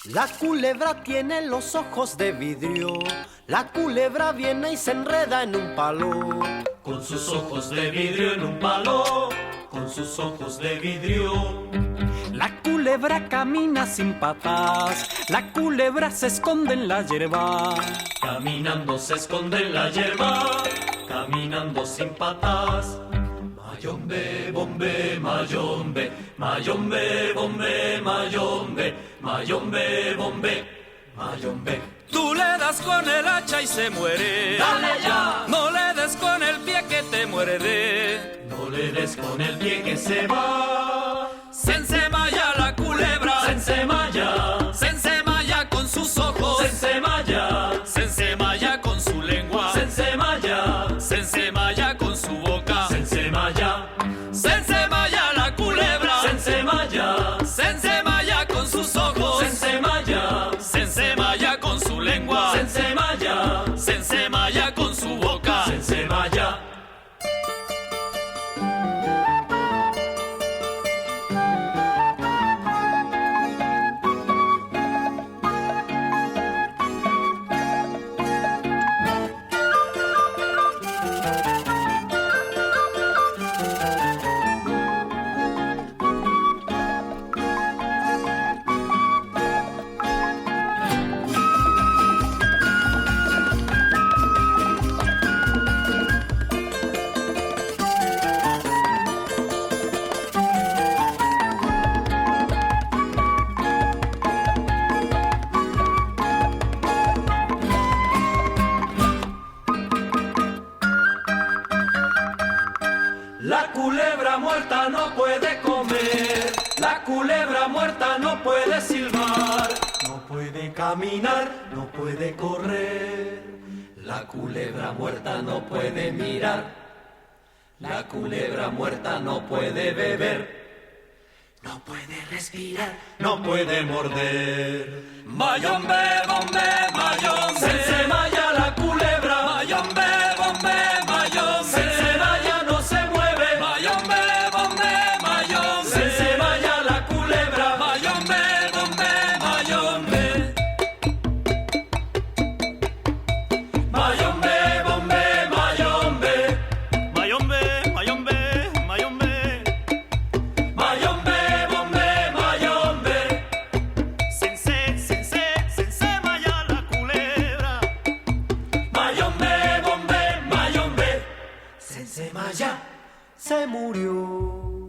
La culebra tiene los ojos de vidrio. La culebra viene y se enreda en un palo. Con sus ojos de vidrio en un palo, con sus ojos de vidrio. La culebra camina sin patas, la culebra se esconde en la hierba. Caminando se esconde en la hierba, caminando sin patas. Mayombe, bombe, mayombe, mayombe, bombe, mayombe, mayombe, bombe, mayombe. Tú le das con el hacha y se muere. ¡Dale ya! No le des con el pie que te muerde. No le des con el pie que se va. Se ensemalla la culebra. Se ensemalla. Se ensemalla con sus ojos. Se ensemalla. Se ensemalla con su lengua. Se ensemalla. Se ensemalla con su boca. Se ensemalla. Se ensemalla la culebra. Se ensemalla. Se ensemalla con sus ojos. Se ensemalla. Se ensemalla con su lengua. Se ensemalla. Se ensemalla con su boca. Se ensemalla. La culebra muerta no puede comer, la culebra muerta no puede silbar, no puede caminar, no puede correr. La culebra muerta no puede mirar, la culebra muerta no puede beber, no puede respirar, no puede morder. Mayombe, bombe, mayombe. Se ensemalla la culebra, Mayombe, bombe, mayombe. se ensemalla, no se mueve. Mayombe, bombe, mayombe. Se ensemalla la culebra, Mayombe, bombe, mayombe. mayombe, bombe, mayombe, Mayombe, mayombe, mayombe. mayombe, bombe, mayombe, Sense, maya la culebra. mayombe, bombe, mayombe. Se ensemalla, se murió.